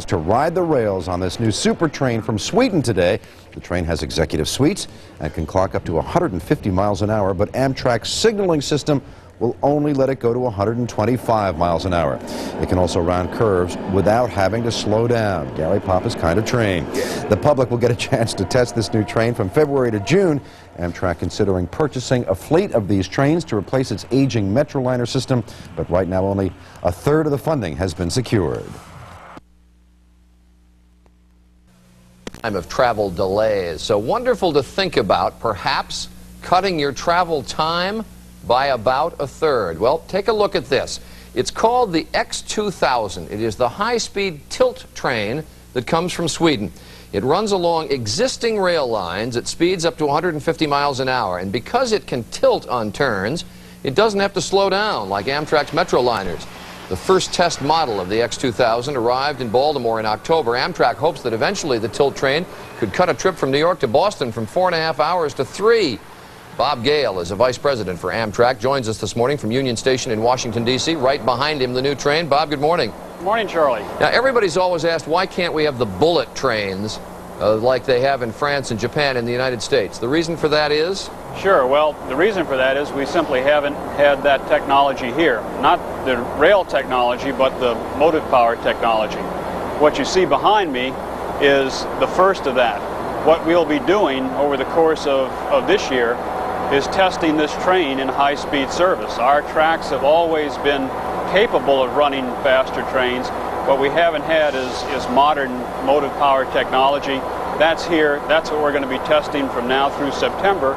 plans to ride the rails on this new super train from Sweden today. The train has executive suites and can clock up to 150 miles an hour, but Amtrak's signaling system will only let it go to 125 miles an hour. It can also round curves without having to slow down. Gary Papa's kind of train. The public will get a chance to test this new train from February to June. Amtrak considering purchasing a fleet of these trains to replace its aging Metroliner system, but right now only a third of the funding has been secured. Time of travel delays, so wonderful to think about, perhaps cutting your travel time by about a third. Well, take a look at this. It's called the X2000. It is the high-speed tilt train that comes from Sweden. It runs along existing rail lines at speeds up to 150 miles an hour, and because it can tilt on turns, it doesn't have to slow down like Amtrak's Metroliners. The first test model of the X2000 arrived in Baltimore in October. Amtrak hopes that eventually the tilt train could cut a trip from New York to Boston from 4.5 hours to 3. Bob Gale is a vice president for Amtrak, joins us this morning from Union Station in Washington, D.C. Right behind him, the new train. Bob, good morning. Good morning, Charlie. Now, everybody's always asked, why can't we have the bullet trains like they have in France and Japan in the United States? The reason for that is? Sure. Well, the reason for that is we simply haven't had that technology here. Not the rail technology, but the motive power technology. What you see behind me is the first of that. What we'll be doing over the course of this year is testing this train in high-speed service. Our tracks have always been capable of running faster trains. What we haven't had is modern motive power technology. That's here. That's what we're going to be testing from now through September,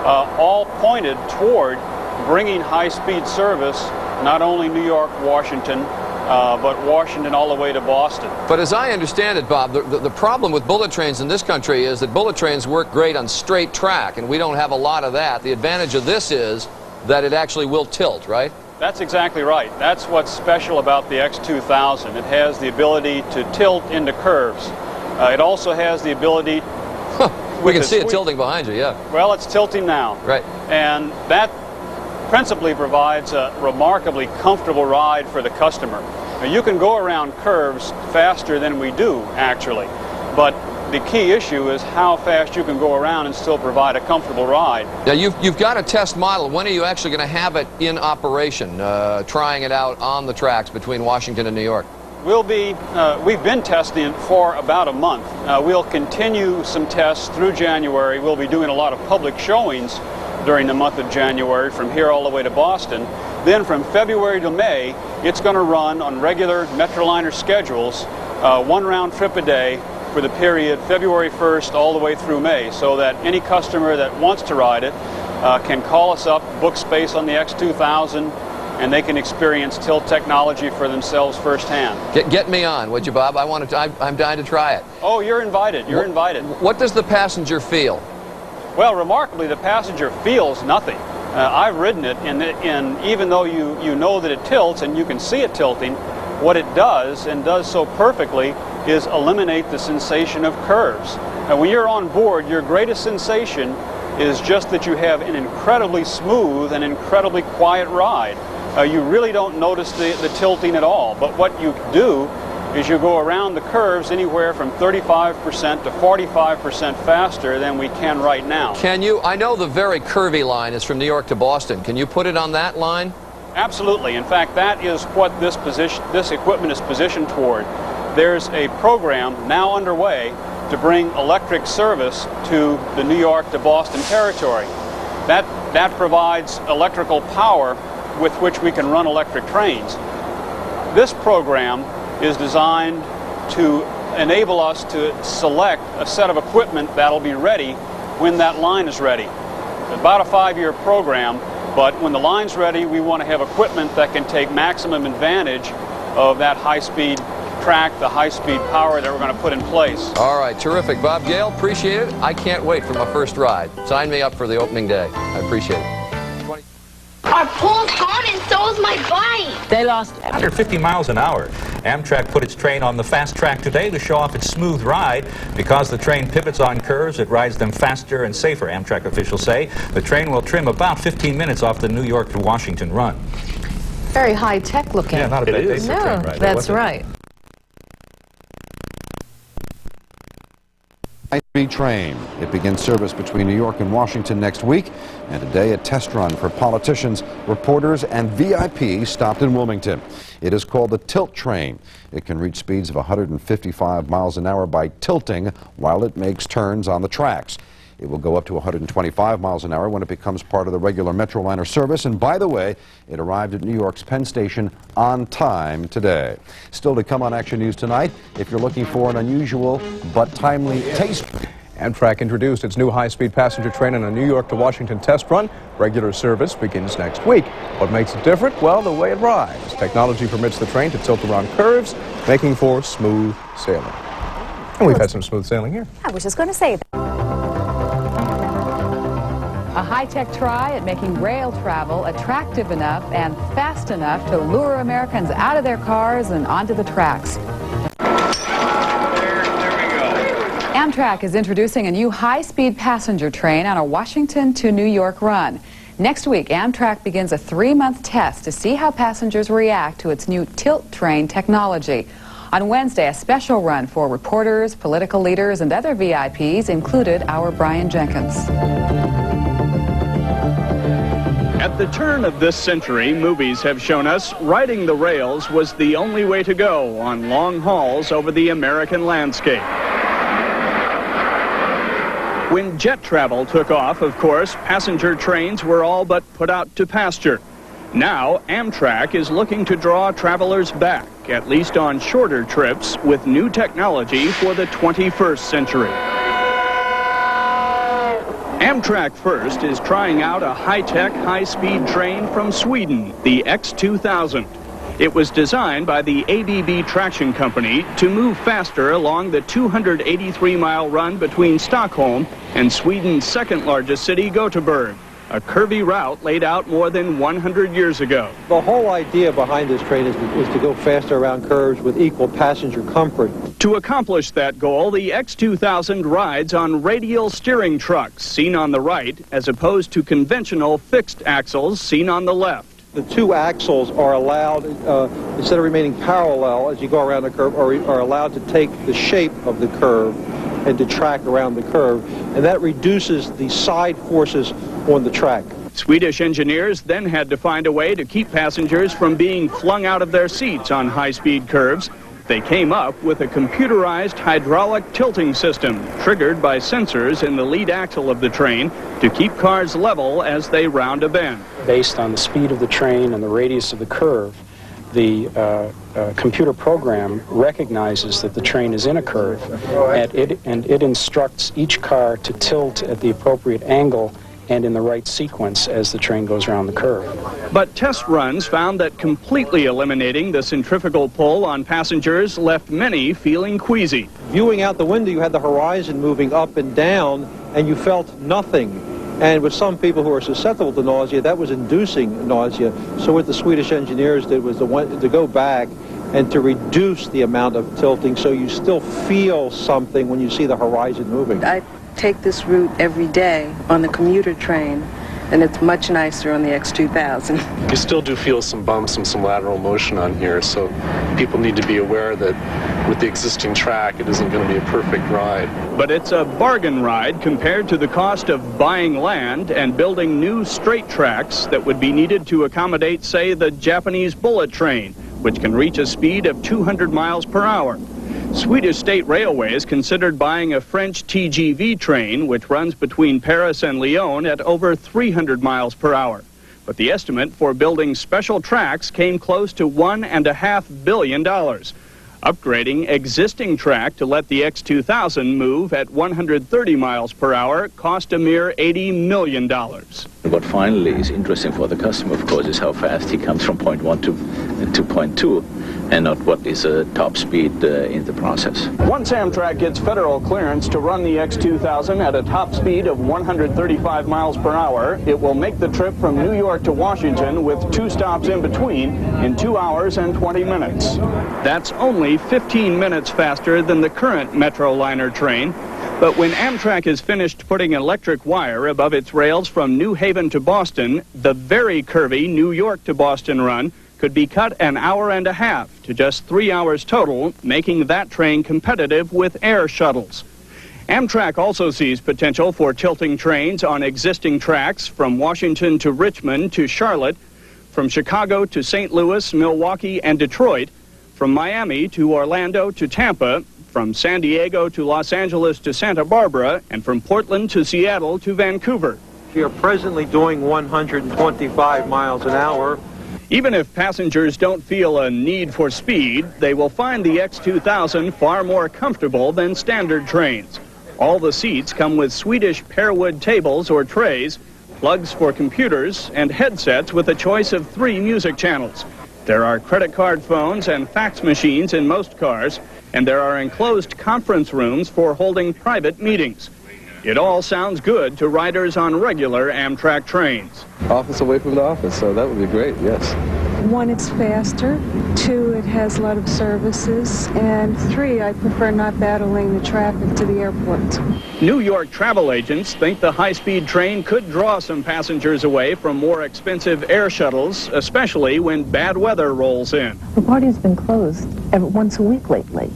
all pointed toward bringing high-speed service not only New York, Washington, but Washington all the way to Boston. But as I understand it, Bob, the problem with bullet trains in this country is that bullet trains work great on straight track, and we don't have a lot of that. The advantage of this is that it actually will tilt, right? That's exactly right. That's what's special about the X2000. It has the ability to tilt into curves. It also has the ability... We can see it tilting behind you, yeah. Well, it's tilting now. Right. And that principally provides a remarkably comfortable ride for the customer. Now, you can go around curves faster than we do, actually, but the key issue is how fast you can go around and still provide a comfortable ride. Now, you've got a test model. When are you actually going to have it in operation, trying it out on the tracks between Washington and New York? We've been testing it for about a month. We'll continue some tests through January. We'll be doing a lot of public showings during the month of January from here all the way to Boston. Then from February to May, it's going to run on regular Metroliner schedules, one round trip a day for the period February 1st all the way through May, so that any customer that wants to ride it can call us up, book space on the X2000, and they can experience tilt technology for themselves firsthand. Get me on, would you, Bob? I'm dying to try it. Oh, you're invited. You're invited. What does the passenger feel? Well, remarkably, the passenger feels nothing. I've ridden it, and even though you know that it tilts and you can see it tilting, what it does, and does so perfectly, is eliminate the sensation of curves. Now, when you're on board, your greatest sensation is just that you have an incredibly smooth and incredibly quiet ride. You really don't notice the tilting at all, but what you do is you go around the curves anywhere from 35% to 45% faster than we can right now. Can you? I know the very curvy line is from New York to Boston. Can you put it on that line? Absolutely. In fact, that is what this equipment is positioned toward. There's a program now underway to bring electric service to the New York to Boston territory. That provides electrical power with which we can run electric trains. This program is designed to enable us to select a set of equipment that'll be ready when that line is ready. It's about a 5-year program, but when the line's ready, we want to have equipment that can take maximum advantage of that high-speed track, the high-speed power that we're going to put in place. All right, terrific. Bob Gale, appreciate it. I can't wait for my first ride. Sign me up for the opening day. I appreciate it. Our pole's gone and so is my bike. They lost 150 miles an hour. Amtrak put its train on the fast track today to show off its smooth ride. Because the train pivots on curves, it rides them faster and safer, Amtrak officials say. The train will trim about 15 minutes off the New York to Washington run. Very high-tech looking. Yeah, not a bad day for a train ride. No, that's right. train. It begins service between New York and Washington next week, and today a test run for politicians, reporters, and VIPs stopped in Wilmington. It is called the Tilt Train. It can reach speeds of 155 miles an hour by tilting while it makes turns on the tracks. It will go up to 125 miles an hour when it becomes part of the regular Metroliner service. And by the way, it arrived at New York's Penn Station on time today. Still to come on Action News tonight, if you're looking for an unusual but timely taste. Amtrak introduced its new high-speed passenger train on a New York to Washington test run. Regular service begins next week. What makes it different? Well, the way it rides. Technology permits the train to tilt around curves, making for smooth sailing. And we've had some smooth sailing here. I was just going to say that. A high-tech try at making rail travel attractive enough and fast enough to lure Americans out of their cars and onto the tracks. Amtrak is introducing a new high-speed passenger train on a Washington to New York run. Next week, Amtrak begins a 3-month test to see how passengers react to its new tilt train technology. On Wednesday, a special run for reporters, political leaders, and other VIPs included our Brian Jenkins. At the turn of this century, movies have shown us riding the rails was the only way to go on long hauls over the American landscape. When jet travel took off, of course, passenger trains were all but put out to pasture. Now, Amtrak is looking to draw travelers back, at least on shorter trips, with new technology for the 21st century. Amtrak First is trying out a high-tech, high-speed train from Sweden, the X2000. It was designed by the ABB Traction Company to move faster along the 283-mile run between Stockholm and Sweden's second-largest city, Gothenburg, a curvy route laid out more than 100 years ago. The whole idea behind this train is to go faster around curves with equal passenger comfort. To accomplish that goal, the X2000 rides on radial steering trucks, seen on the right, as opposed to conventional fixed axles, seen on the left. The two axles are allowed, instead of remaining parallel as you go around the curve, are allowed to take the shape of the curve and to track around the curve, and that reduces the side forces on the track. Swedish engineers then had to find a way to keep passengers from being flung out of their seats on high-speed curves. They came up with a computerized hydraulic tilting system triggered by sensors in the lead axle of the train to keep cars level as they round a bend. Based on the speed of the train and the radius of the curve, the computer program recognizes that the train is in a curve, and it instructs each car to tilt at the appropriate angle and in the right sequence as the train goes around the curve. But test runs found that completely eliminating the centrifugal pull on passengers left many feeling queasy. Viewing out the window, you had the horizon moving up and down, and you felt nothing. And with some people who are susceptible to nausea, that was inducing nausea. So what the Swedish engineers did was to go back and to reduce the amount of tilting so you still feel something when you see the horizon moving. I take this route every day on the commuter train, and it's much nicer on the X2000. You still do feel some bumps and some lateral motion on here, so people need to be aware that with the existing track, it isn't going to be a perfect ride. But it's a bargain ride compared to the cost of buying land and building new straight tracks that would be needed to accommodate, say, the Japanese bullet train, which can reach a speed of 200 miles per hour. Swedish State Railways considered buying a French TGV train, which runs between Paris and Lyon at over 300 miles per hour. But the estimate for building special tracks came close to $1.5 billion. Upgrading existing track to let the X2000 move at 130 miles per hour cost a mere $80 million. What finally is interesting for the customer, of course, is how fast he comes from point 1 to point 2, and not what is a top speed in the process. Once Amtrak gets federal clearance to run the X2000 at a top speed of 135 miles per hour, it will make the trip from New York to Washington with 2 stops in between in 2 hours and 20 minutes. That's only 15 minutes faster than the current Metroliner train. But when Amtrak is finished putting electric wire above its rails from New Haven to Boston, the very curvy New York to Boston run could be cut an hour and a half to just 3 hours total, making that train competitive with air shuttles. Amtrak also sees potential for tilting trains on existing tracks from Washington to Richmond to Charlotte, from Chicago to St. Louis, Milwaukee, and Detroit, from Miami to Orlando to Tampa, from San Diego to Los Angeles to Santa Barbara, and from Portland to Seattle to Vancouver. We are presently doing 125 miles an hour. Even if passengers don't feel a need for speed, they will find the X2000 far more comfortable than standard trains. All the seats come with Swedish pearwood tables or trays, plugs for computers, and headsets with a choice of 3 music channels. There are credit card phones and fax machines in most cars, and there are enclosed conference rooms for holding private meetings. It all sounds good to riders on regular Amtrak trains. Office away from the office, so that would be great, yes. 1, it's faster. 2, it has a lot of services. And 3, I prefer not battling the traffic to the airport. New York travel agents think the high-speed train could draw some passengers away from more expensive air shuttles, especially when bad weather rolls in. LaGuardia's been closed once a week lately.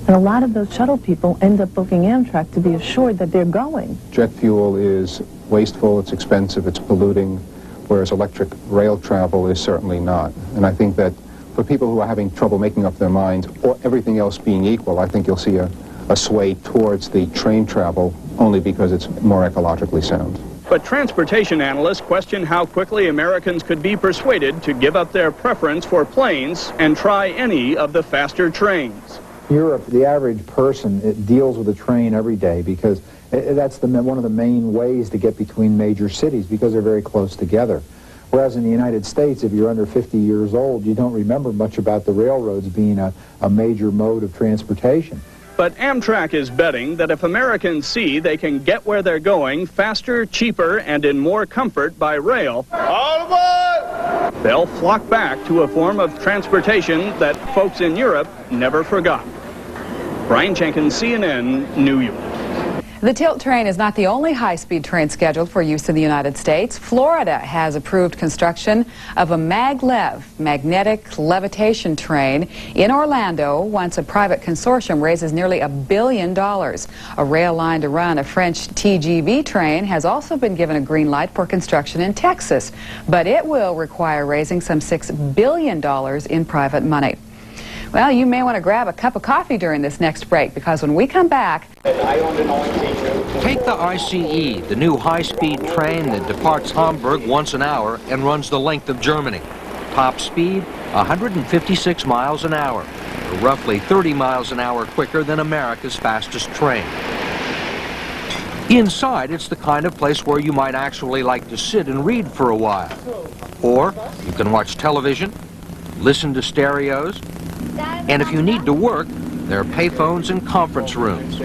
And a lot of those shuttle people end up booking Amtrak to be assured that they're going. Jet fuel is wasteful, it's expensive, it's polluting, whereas electric rail travel is certainly not. And I think that for people who are having trouble making up their minds, or everything else being equal, I think you'll see a sway towards the train travel only because it's more ecologically sound. But transportation analysts question how quickly Americans could be persuaded to give up their preference for planes and try any of the faster trains. Europe, the average person deals with a train every day because that's one of the main ways to get between major cities because they're very close together. Whereas in the United States, if you're under 50 years old, you don't remember much about the railroads being a major mode of transportation. But Amtrak is betting that if Americans see they can get where they're going faster, cheaper, and in more comfort by rail, they'll flock back to a form of transportation that folks in Europe never forgot. Brian Jenkins, CNN, New York. The tilt train is not the only high-speed train scheduled for use in the United States. Florida has approved construction of a maglev, magnetic levitation train, in Orlando once a private consortium raises nearly $1 billion. A rail line to run a French TGV train has also been given a green light for construction in Texas, but it will require raising some $6 billion in private money. Well, you may want to grab a cup of coffee during this next break, because when we come back... Take the ICE, the new high-speed train that departs Hamburg once an hour and runs the length of Germany. Top speed, 156 miles an hour, or roughly 30 miles an hour quicker than America's fastest train. Inside, it's the kind of place where you might actually like to sit and read for a while. Or you can watch television, listen to stereos, and if you need to work, there are payphones and conference rooms.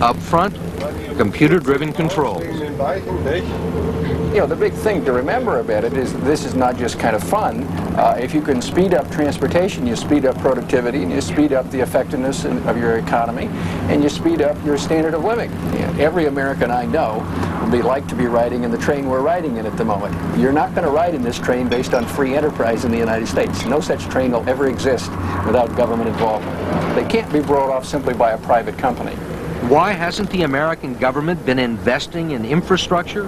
Up front, computer-driven controls. You know, the big thing to remember about it is this is not just kind of fun. If you can speed up transportation, you speed up productivity, and you speed up the effectiveness of your economy, and you speed up your standard of living. Every American I know would like to be riding in the train we're riding in at the moment. You're not going to ride in this train based on free enterprise in the United States. No such train will ever exist without government involvement. They can't be brought off simply by a private company. Why hasn't the American government been investing in infrastructure?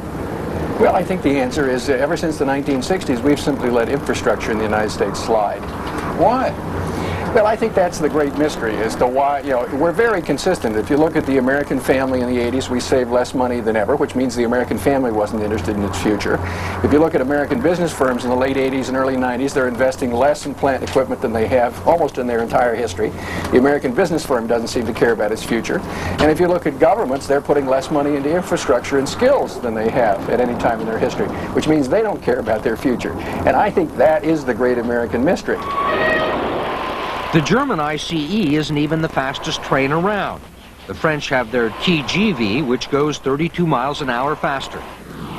Well, I think the answer is ever since the 1960s, we've simply let infrastructure in the United States slide. Why? Well, I think that's the great mystery as to why, you know, we're very consistent. If you look at the American family in the 80s, we saved less money than ever, which means the American family wasn't interested in its future. If you look at American business firms in the late 80s and early 90s, they're investing less in plant equipment than they have almost in their entire history. The American business firm doesn't seem to care about its future. And if you look at governments, they're putting less money into infrastructure and skills than they have at any time in their history, which means they don't care about their future. And I think that is the great American mystery. The German ICE isn't even the fastest train around. The French have their TGV, which goes 32 miles an hour faster.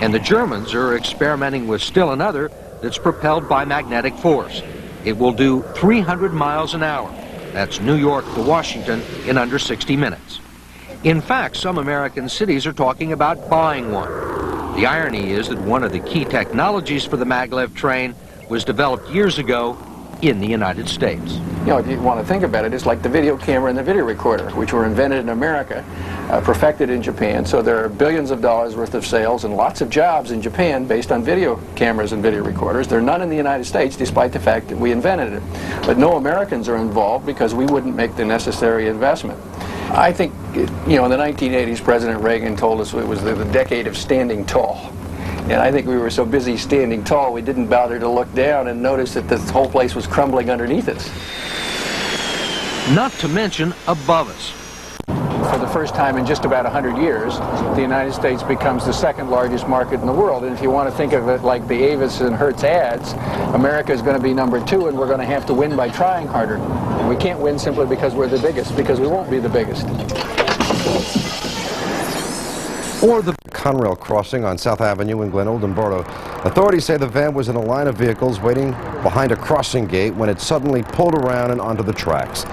And the Germans are experimenting with still another that's propelled by magnetic force. It will do 300 miles an hour. That's New York to Washington in under 60 minutes. In fact, some American cities are talking about buying one. The irony is that one of the key technologies for the maglev train was developed years ago in the United States. You know, if you want to think about it, it's like the video camera and the video recorder, which were invented in America, perfected in Japan. So there are billions of dollars worth of sales and lots of jobs in Japan based on video cameras and video recorders. There are none in the United States, despite the fact that we invented it. But no Americans are involved because we wouldn't make the necessary investment. I think, you know, in the 1980s, President Reagan told us it was the decade of standing tall. And I think we were so busy standing tall, we didn't bother to look down and notice that this whole place was crumbling underneath us. Not to mention above us. For the first time in just about 100 years, the United States becomes the second largest market in the world. And if you want to think of it like the Avis and Hertz ads, America is going to be number 2, and we're going to have to win by trying harder. We can't win simply because we're the biggest, because we won't be the biggest. Or the Conrail crossing on South Avenue in Glen Oldenboro. Authorities say the van was in a line of vehicles waiting behind a crossing gate when it suddenly pulled around and onto the tracks.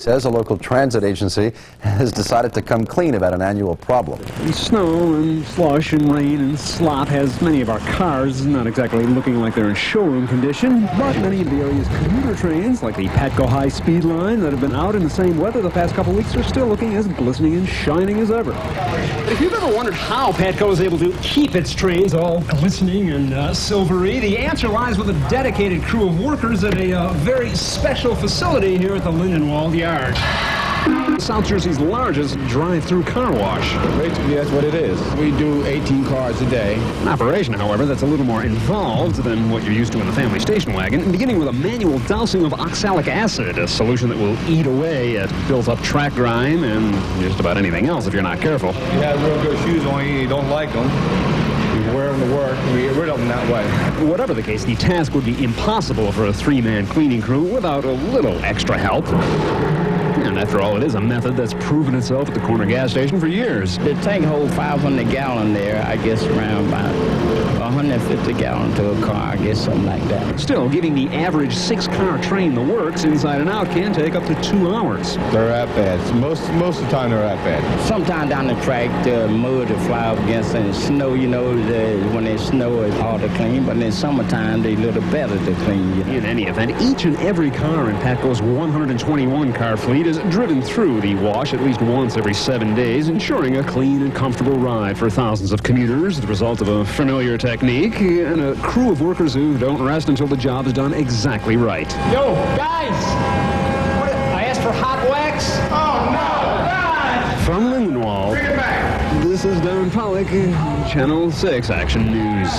says a local transit agency has decided to come clean about an annual problem. Snow and slush and rain and slop has many of our cars not exactly looking like they're in showroom condition, but many of the area's commuter trains, like the PATCO high-speed line that have been out in the same weather the past couple weeks, are still looking as glistening and shining as ever. If you've ever wondered how PATCO is able to keep its trains all glistening and silvery, the answer lies with a dedicated crew of workers at a very special facility here at the Lindenwold Yard. South Jersey's largest drive-through car wash. Basically, that's what it is. We do 18 cars a day. An operation, however, that's a little more involved than what you're used to in the family station wagon, beginning with a manual dousing of oxalic acid, a solution that will eat away at built-up track grime and just about anything else if you're not careful. You have real good shoes on you don't like them. You wear them to work, and we get rid of them that way. Whatever the case, the task would be impossible for a three-man cleaning crew without a little extra help. And after all, it is a method that's proven itself at the corner gas station for years. The tank holds 500 gallon there, I guess around about 150 gallon to a car, I guess something like that. Still, getting the average 6-car train the works inside and out can take up to 2 hours. They're that bad. Most of the time they're that bad. Sometimes down the track, the mud will fly up against it, and snow, you know, when there's snow, it's hard to clean, but in summertime, they're a little better to clean. You know? In any event, each and every car in PATCO's 121-car fleet is driven through the wash at least once every 7 days, ensuring a clean and comfortable ride for thousands of commuters, the result of a familiar technique and a crew of workers who don't rest until the job is done exactly right. Yo, guys! I asked for hot wax? Oh, no! God! From Lindenwold, Bring it back. This is Don Pollock, Channel 6 Action News.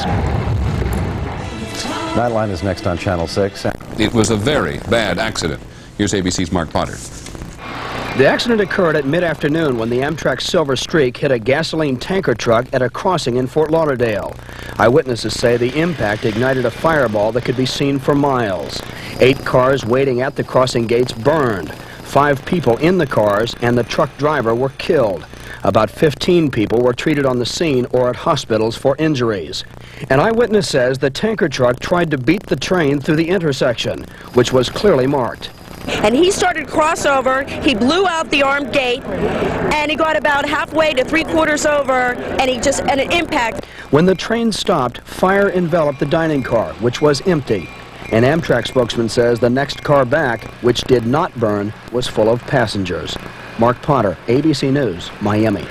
Nightline is next on Channel 6. It was a very bad accident. Here's ABC's Mark Potter. The accident occurred at mid-afternoon when the Amtrak Silver Streak hit a gasoline tanker truck at a crossing in Fort Lauderdale. Eyewitnesses say the impact ignited a fireball that could be seen for miles. 8 cars waiting at the crossing gates burned. 5 people in the cars and the truck driver were killed. About 15 people were treated on the scene or at hospitals for injuries. An eyewitness says the tanker truck tried to beat the train through the intersection, which was clearly marked. And he started crossover, he blew out the armed gate, and he got about halfway to 3/4 over, and an impact. When the train stopped, fire enveloped the dining car, which was empty. An Amtrak spokesman says the next car back, which did not burn, was full of passengers. Mark Potter, ABC News, Miami.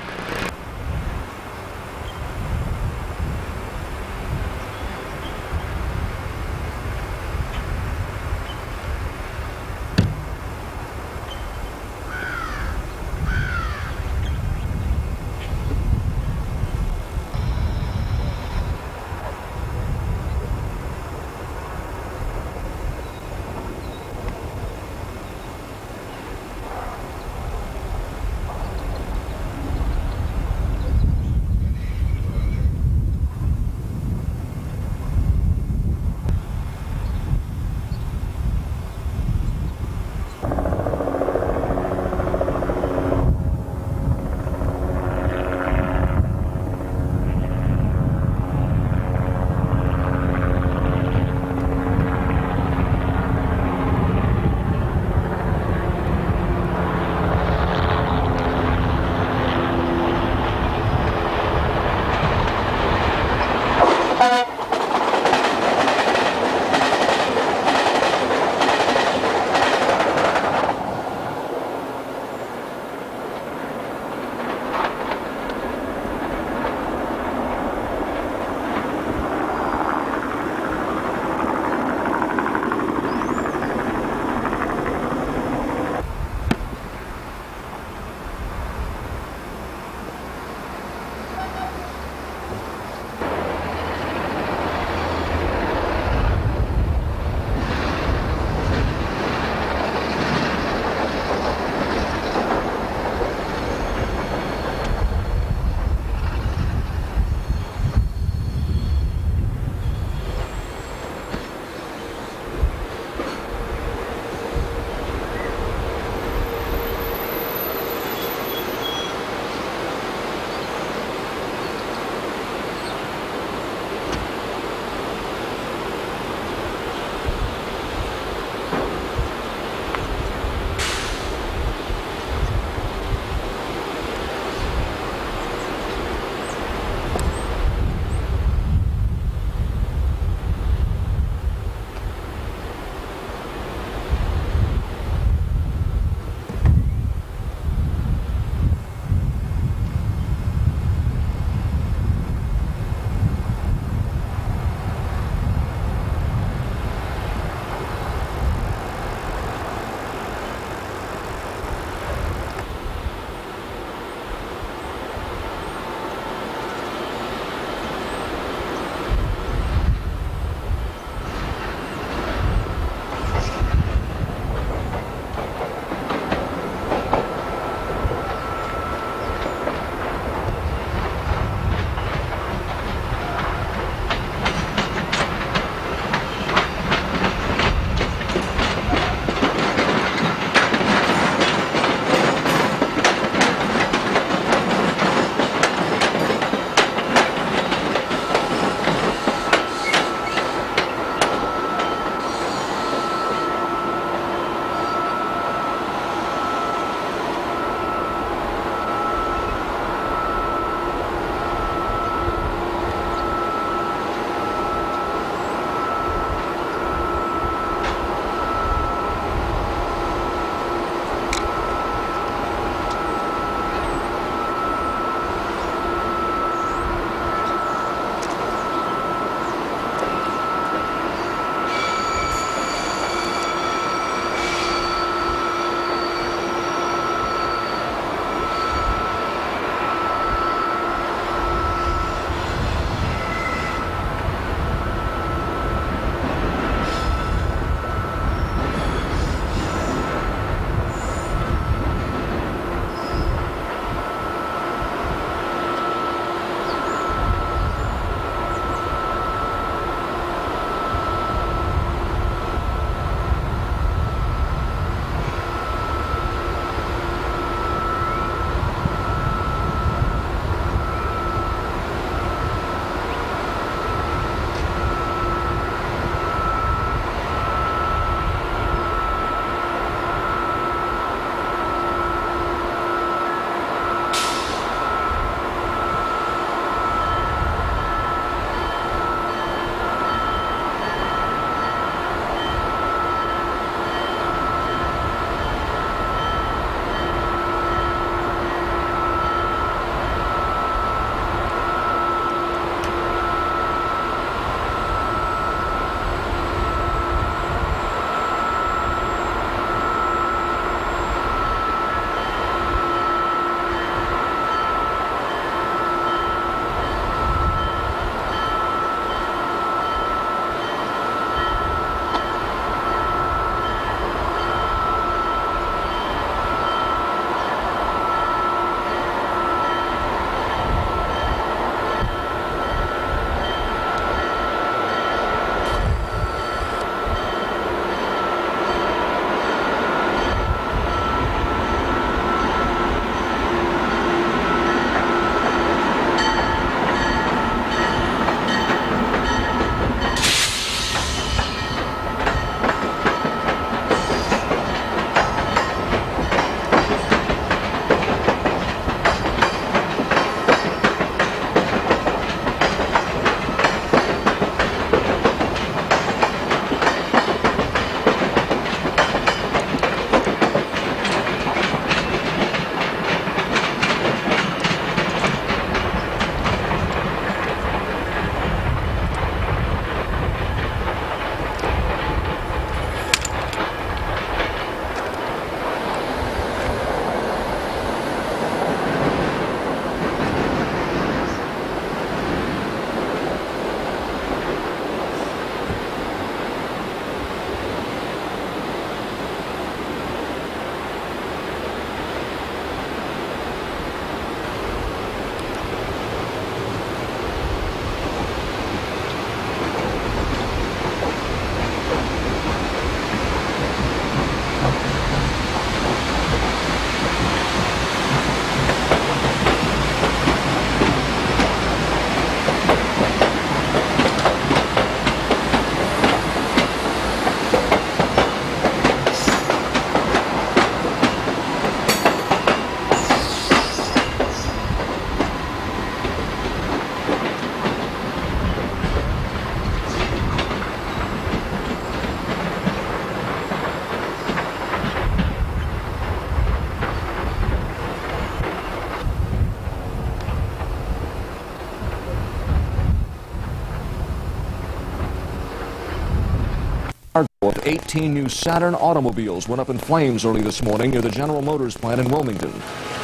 Of 18 new Saturn automobiles went up in flames early this morning near the General Motors plant in Wilmington.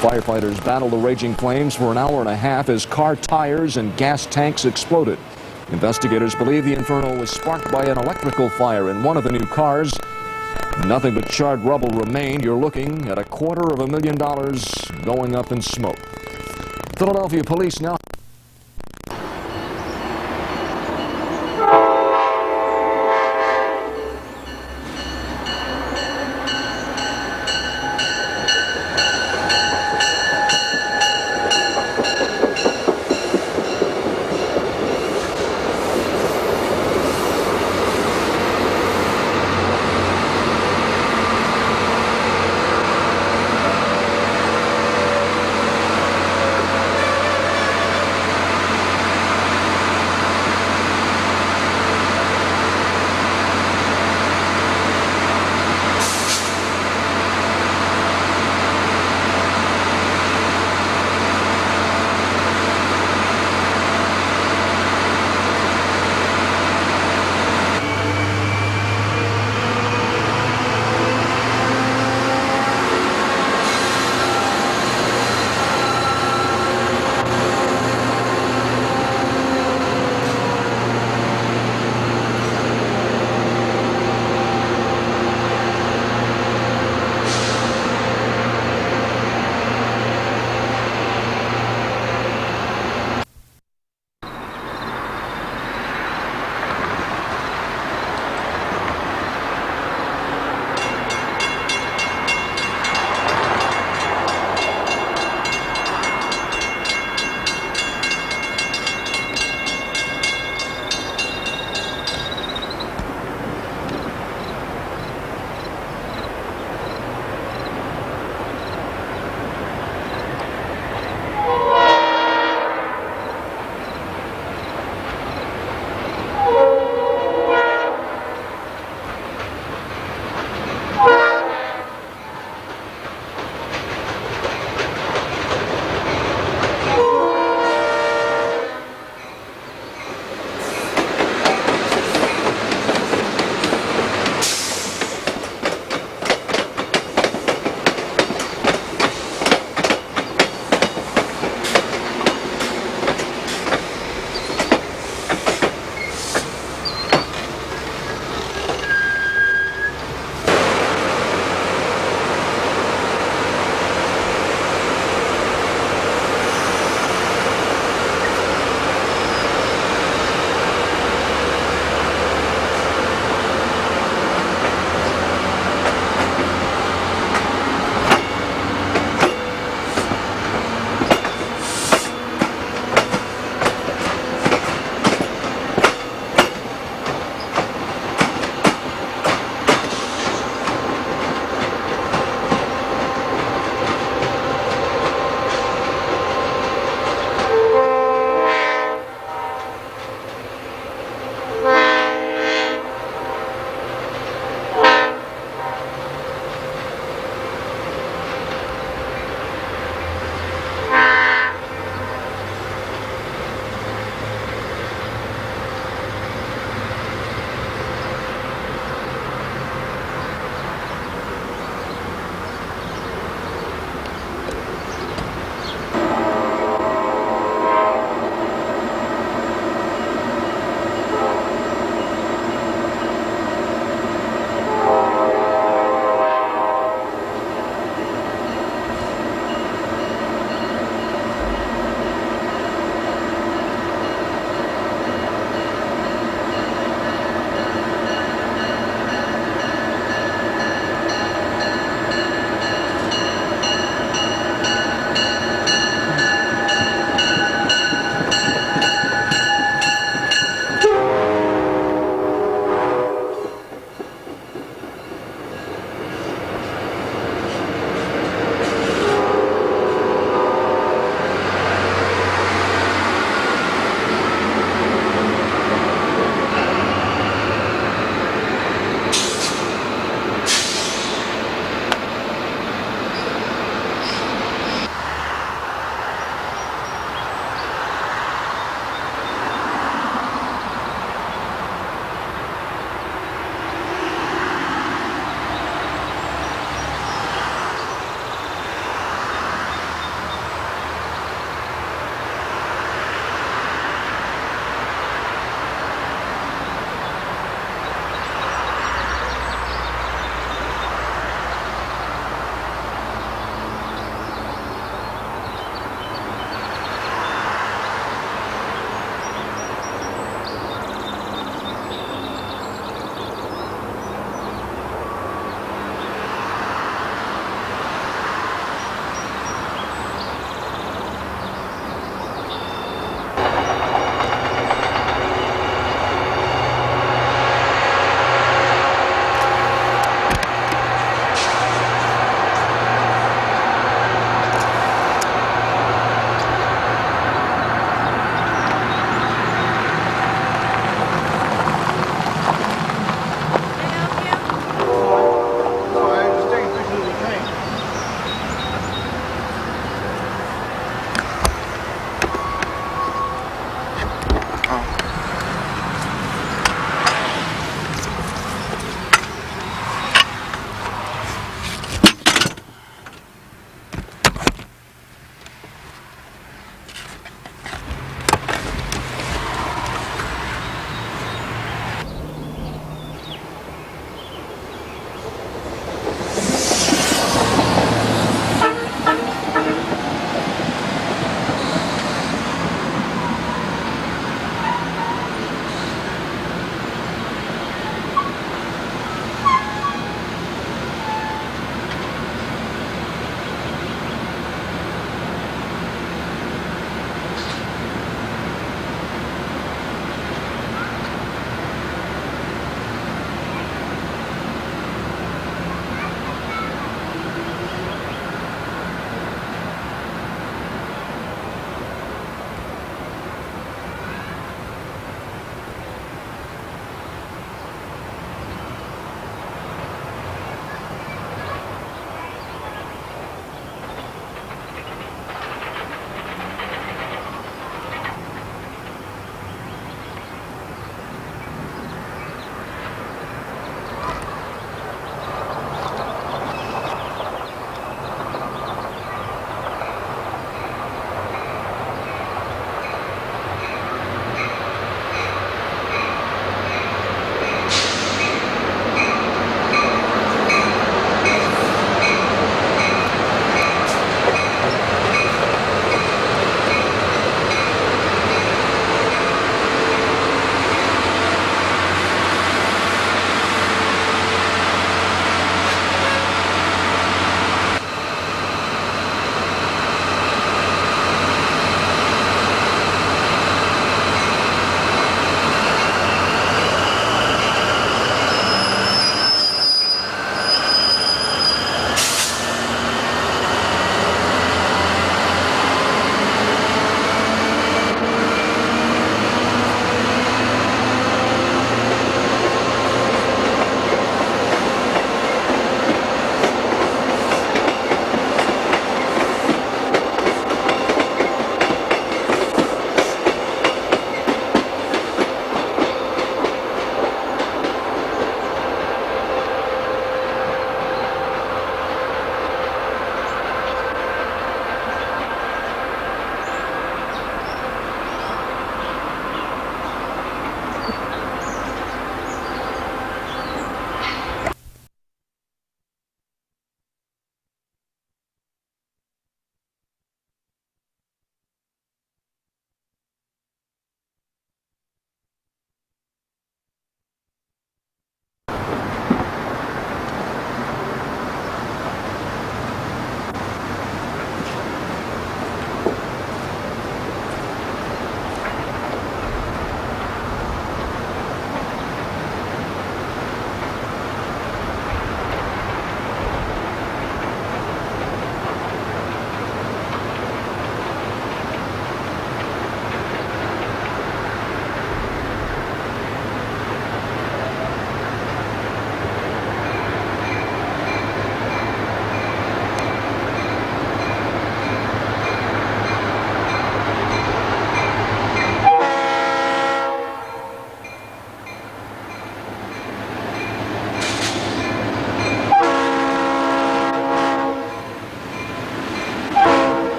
Firefighters battled the raging flames for an hour and a half as car tires and gas tanks exploded. Investigators believe the inferno was sparked by an electrical fire in one of the new cars. Nothing but charred rubble remained. You're looking at $250,000 going up in smoke. Philadelphia police now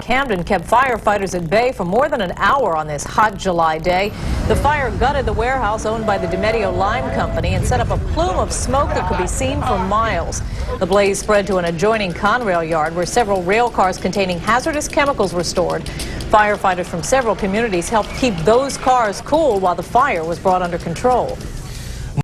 Camden kept firefighters at bay for more than an hour on this hot July day. The fire gutted the warehouse owned by the DiMedio Lime Company and set up a plume of smoke that could be seen for miles. The blaze spread to an adjoining Conrail yard where several rail cars containing hazardous chemicals were stored. Firefighters from several communities helped keep those cars cool while the fire was brought under control.